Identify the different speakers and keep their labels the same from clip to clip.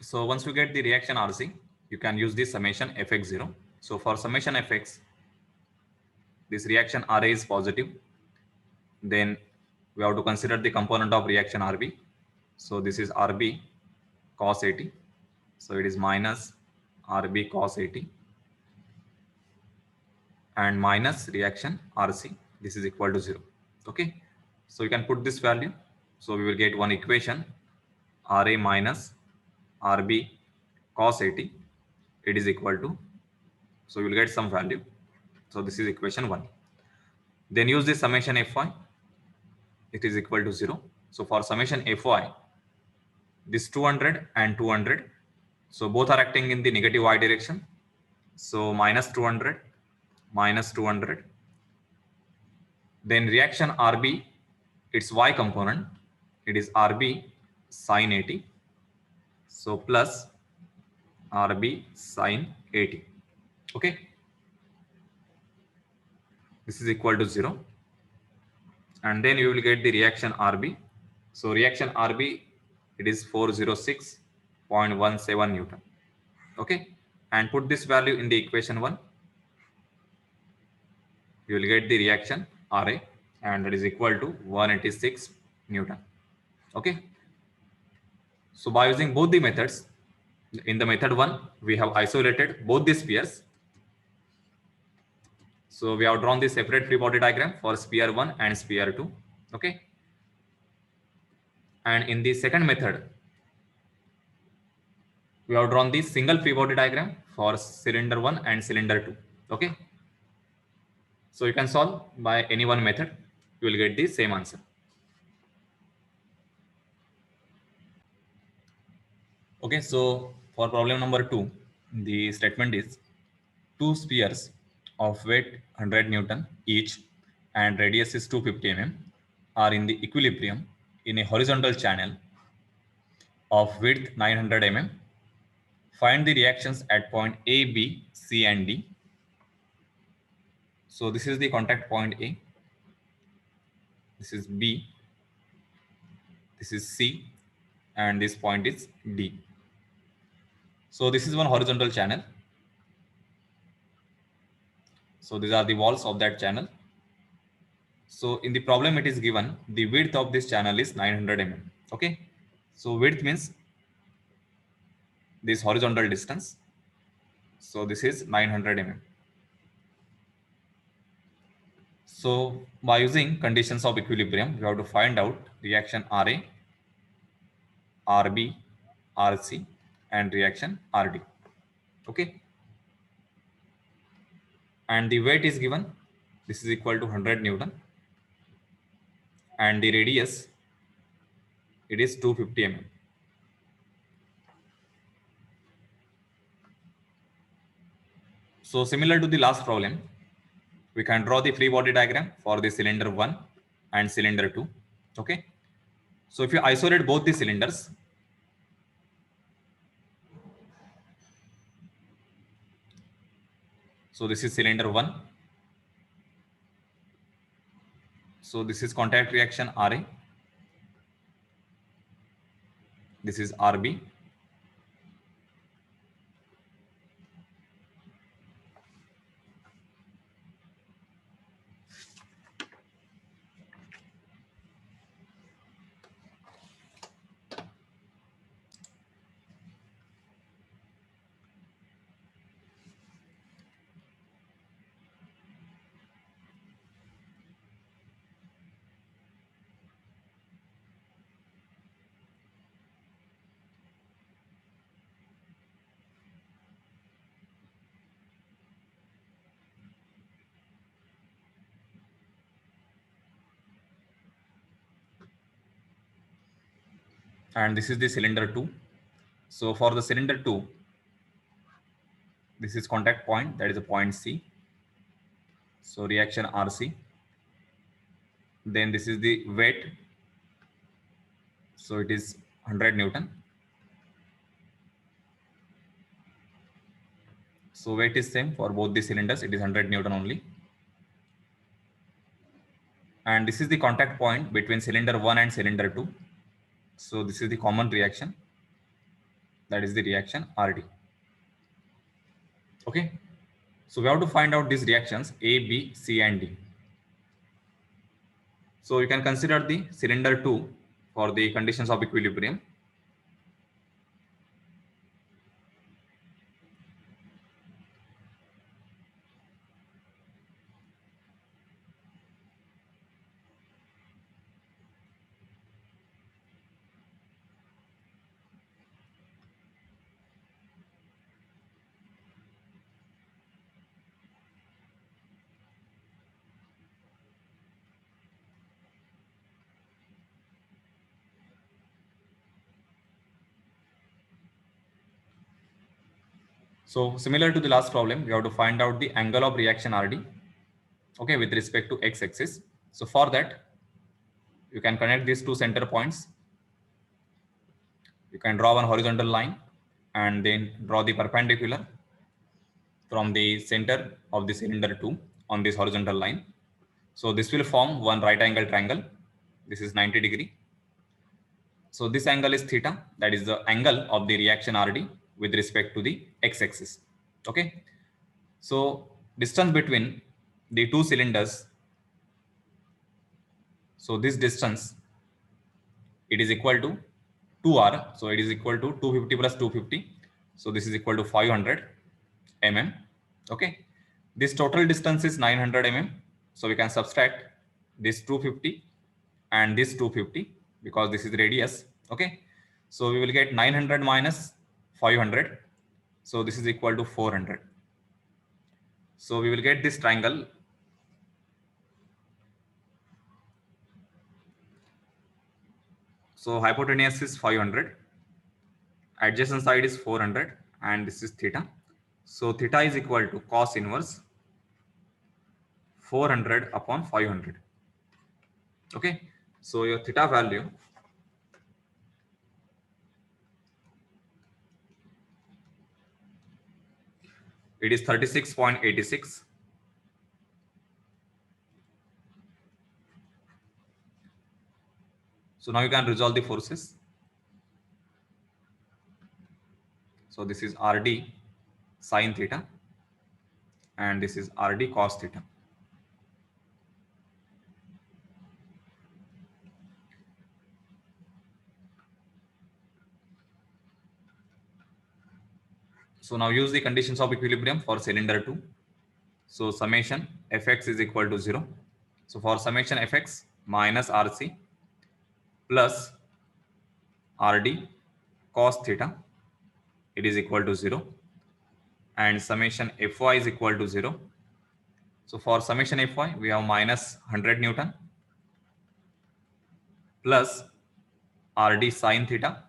Speaker 1: So once you get the reaction RC, you can use this summation Fx0. So for summation Fx, this reaction Ra is positive. Then we have to consider the component of reaction Rb. So this is Rb cos 80. So it is minus Rb cos 80 and minus reaction Rc. This is equal to 0. Okay. So you can put this value. So we will get one equation Ra minus Rb cos 80. It is equal to, so you will get some value. So this is equation 1. Then use this summation Fy. It is equal to 0. So for summation Fy, this 200 and 200. So both are acting in the negative y direction. So minus 200, minus 200. Then reaction Rb, its y component, it is Rb sine 80. So plus Rb sine 80. Okay. This is equal to 0. And then you will get the reaction Rb. So reaction Rb, it is 406.17 Newton. Okay. And put this value in the equation 1. You will get the reaction Ra, and that is equal to 186 Newton. Okay. So by using both the methods, in the method 1, we have isolated both the spheres. So we have drawn the separate free body diagram for sphere 1 and sphere 2. Okay. And in the second method, we have drawn the single free body diagram for cylinder 1 and cylinder 2. Okay. So you can solve by any one method. You will get the same answer. Okay. So for problem number 2, the statement is two spheres of weight 100 Newton each and radius is 250 mm are in the equilibrium in a horizontal channel of width 900 mm. Find the reactions at point A, B, C, and D. So this is the contact point A. This is B. This is C. And this point is D. So this is one horizontal channel. So these are the walls of that channel. So in the problem, it is given the width of this channel is 900 mm. Okay. So width means this horizontal distance. So this is 900 mm. So by using conditions of equilibrium, we have to find out reaction Ra, Rb, Rc, and reaction Rd. Okay. And the weight is given. This is equal to 100 Newton. And the radius, it is 250 mm. So similar to the last problem, we can draw the free body diagram for the cylinder 1 and cylinder 2. Okay. So if you isolate both the cylinders, so this is cylinder 1. So this is contact reaction Ra. This is Rb. And this is the cylinder 2. So for the cylinder 2, this is contact point, that is a point C. So reaction Rc. Then this is the weight. So it is 100 Newton. So weight is same for both the cylinders. It is 100 Newton only. And this is the contact point between cylinder 1 and cylinder 2. So this is the common reaction. that is the reaction RD. Okay, so we have to find out these reactions A, B, C and D. So you can consider the cylinder 2 for the conditions of equilibrium. So similar to the last problem, we have to find out the angle of reaction RD, okay, with respect to x-axis. So for that, you can connect these two center points. You can draw one horizontal line and then draw the perpendicular from the center of the cylinder 2 on this horizontal line. So this will form one right angle triangle. This is 90 degree. So this angle is theta, that is the angle of the reaction RD with respect to the x-axis. Okay. So distance between the two cylinders, so this distance, it is equal to 2r. So it is equal to 250 plus 250. So this is equal to 500 mm. Okay. This total distance is 900 mm. So we can subtract this 250 and this 250 because this is radius. Okay. So we will get 900 minus 500. So this is equal to 400. So we will get this triangle. So hypotenuse is 500, adjacent side is 400, and this is theta. So theta is equal to cos inverse 400 upon 500. Okay. So your theta value, it is 36.86. So now you can resolve the forces. So this is RD sine theta and this is RD cos theta. So now use the conditions of equilibrium for cylinder 2. So summation Fx is equal to 0. So for summation Fx minus Rc plus RD cos theta, it is equal to 0, and summation Fy is equal to 0. So for summation Fy, we have minus 100 Newton plus RD sine theta,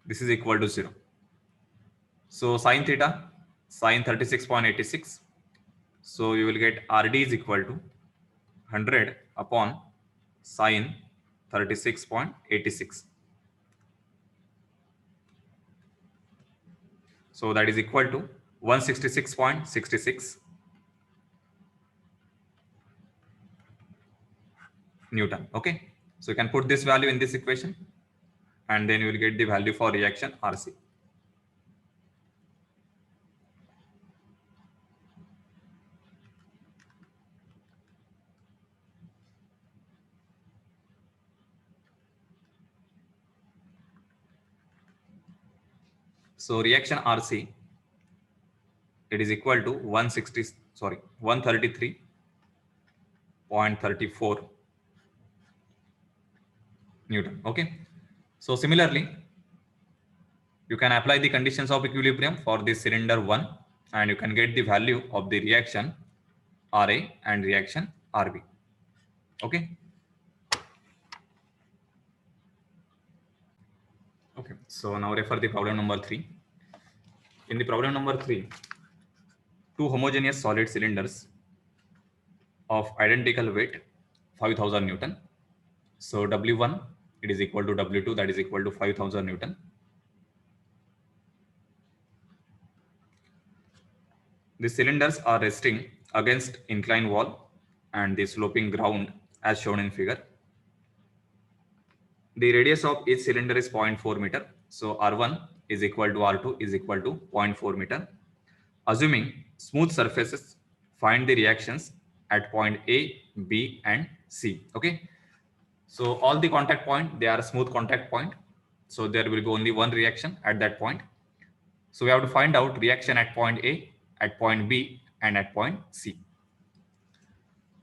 Speaker 1: this is equal to 0. So sine theta, sine 36.86. So you will get RD is equal to 100 upon sine 36.86. So that is equal to 166.66 Newton. Okay. So you can put this value in this equation and then you will get the value for reaction RC. So reaction RC, it is equal to 133.34 Newton. Okay. So similarly, you can apply the conditions of equilibrium for this cylinder 1 and you can get the value of the reaction RA and reaction RB. Okay. Okay. So now refer the problem number 3. In the problem number 3, two homogeneous solid cylinders of identical weight 5000 Newton. So W1, it is equal to W2, that is equal to 5000 Newton. The cylinders are resting against inclined wall and the sloping ground as shown in figure. The radius of each cylinder is 0.4 meter. So R1 is equal to R2 is equal to 0.4 meter. Assuming smooth surfaces, find the reactions at point A, B, and C. Okay. So all the contact point, they are smooth contact point. So there will be only one reaction at that point. So we have to find out reaction at point A, at point B, and at point C.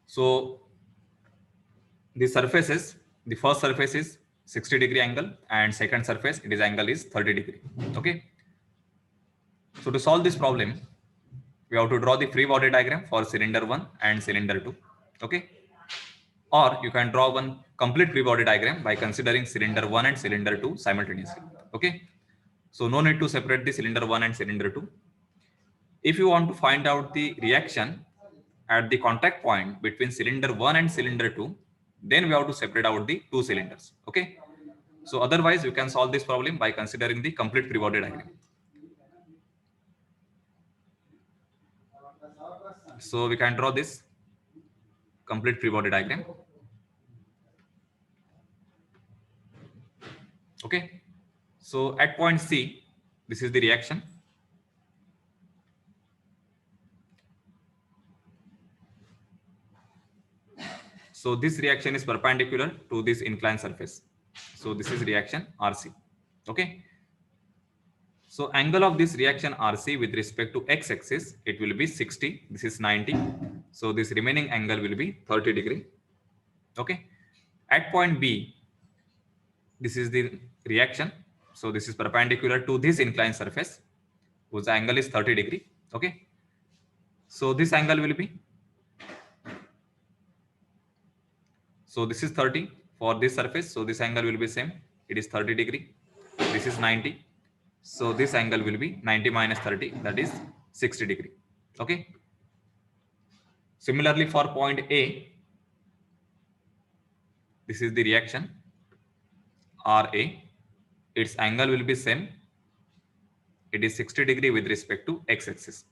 Speaker 1: So the surfaces, the first surface is 60-degree angle, and second surface, its angle is 30-degree. Okay. So to solve this problem, we have to draw the free body diagram for cylinder 1 and cylinder 2. Okay. Or you can draw one complete free body diagram by considering cylinder 1 and cylinder 2 simultaneously. Okay. So no need to separate the cylinder 1 and cylinder 2. If you want to find out the reaction at the contact point between cylinder 1 and cylinder 2, then we have to separate out the two cylinders. Okay. So otherwise you can solve this problem by considering the complete free body diagram. So we can draw this complete free body diagram. Okay. So at point C, this is the reaction. So this reaction is perpendicular to this inclined surface. So this is reaction RC. Okay. So angle of this reaction RC with respect to x-axis, it will be 60. This is 90. So this remaining angle will be 30-degree. Okay. At point B, this is the reaction. So this is perpendicular to this inclined surface, whose angle is 30-degree. Okay. So this angle will be, so this is 30 for this surface. So this angle will be same. It is 30-degree. This is 90. So this angle will be 90 minus 30, that is 60-degree. Okay. Similarly for point A, this is the reaction RA. Its angle will be same. It is 60-degree with respect to x-axis.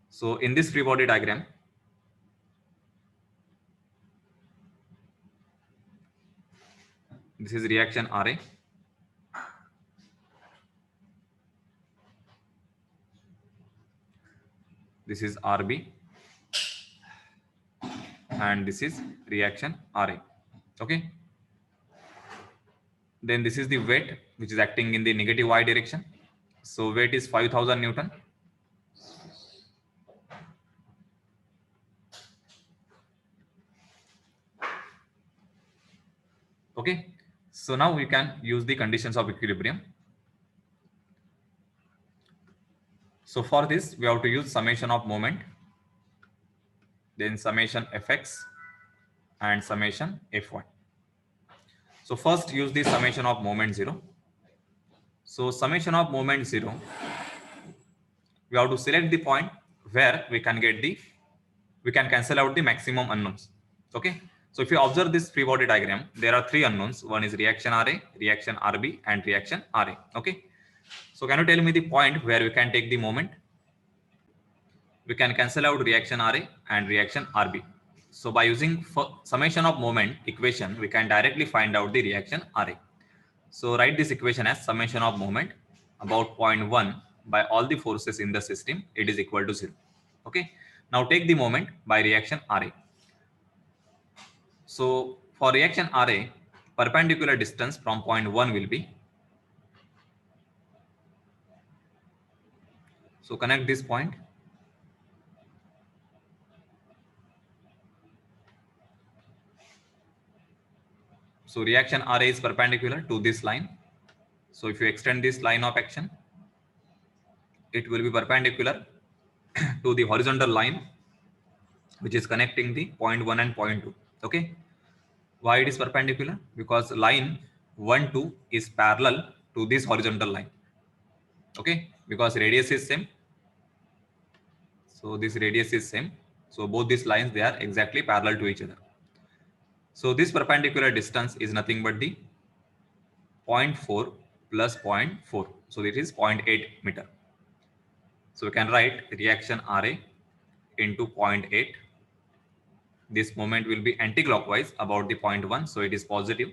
Speaker 1: So in this free body diagram, this is reaction RA. This is RB. And this is reaction RA. Okay. Then this is the weight which is acting in the negative y direction. So weight is 5000 Newton. Okay. So now we can use the conditions of equilibrium. So for this, we have to use summation of moment, then summation fx and summation fy. So first use the summation of moment 0. So summation of moment 0, we have to select the point where we can cancel out the maximum unknowns. Okay. So if you observe this free body diagram, there are three unknowns. One is reaction RA, reaction RB, and reaction RA. Okay. So can you tell me the point where we can take the moment? We can cancel out reaction RA and reaction RB. So by using summation of moment equation, we can directly find out the reaction RA. So write this equation as summation of moment about 0.1 by all the forces in the system, it is equal to 0. Okay. Now take the moment by reaction RA. So for reaction RA, perpendicular distance from point 1 will be, so connect this point. So reaction RA is perpendicular to this line. So if you extend this line of action, it will be perpendicular to the horizontal line which is connecting the point 1 and point 2. Okay. Why it is perpendicular? Because line 1, 2 is parallel to this horizontal line. Okay. Because radius is same. So this radius is same. So both these lines, they are exactly parallel to each other. So this perpendicular distance is nothing but the 0.4 plus 0.4. So it is 0.8 meter. So we can write reaction RA into 0.8 this moment will be anti-clockwise about the point 1, so it is positive.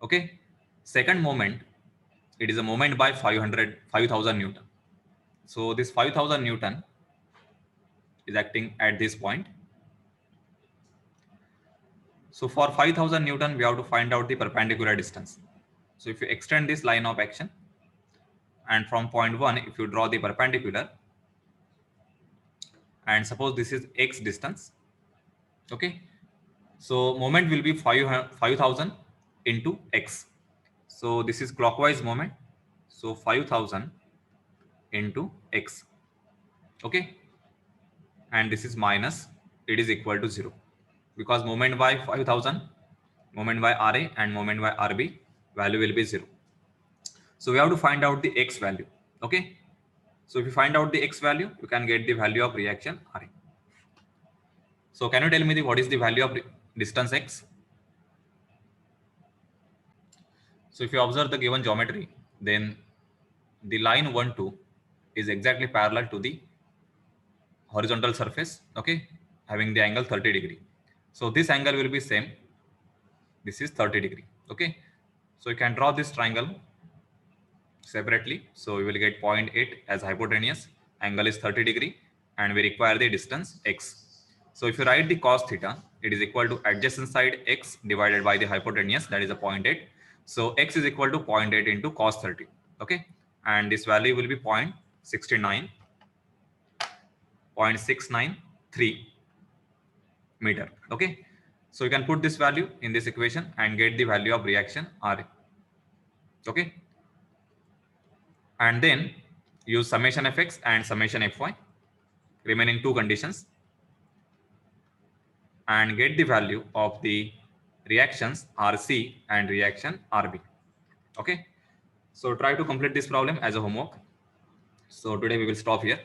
Speaker 1: Okay. Second moment, it is a moment by 5000 Newton. So this 5000 Newton is acting at this point. So for 5000 Newton, we have to find out the perpendicular distance. So if you extend this line of action, and from point 1, if you draw the perpendicular, and suppose this is x distance, okay, so moment will be 5000 into x. So this is clockwise moment, so 5000 into x, okay, and this is minus, it is equal to 0, because moment by 5000, moment by RA and moment by RB value will be 0. So we have to find out the x value, okay. So if you find out the x value, you can get the value of reaction RA. So can you tell me what is the value of distance x? So if you observe the given geometry, then the line 1, 2 is exactly parallel to the horizontal surface, okay, having the angle 30 degree. So this angle will be same. This is 30 degree, okay. So you can draw this triangle separately. So we will get 0.8 as hypotenuse, angle is 30 degree, and we require the distance x. So if you write the cos theta, it is equal to adjacent side x divided by the hypotenuse, that is a 0.8. So x is equal to 0.8 into cos 30, okay, and this value will be 0.693 meter, okay. So you can put this value in this equation and get the value of reaction RA, okay, and then use summation fx and summation fy, remaining two conditions, and get the value of the reactions RC and reaction RB, okay. So try to complete this problem as a homework. So today we will stop here.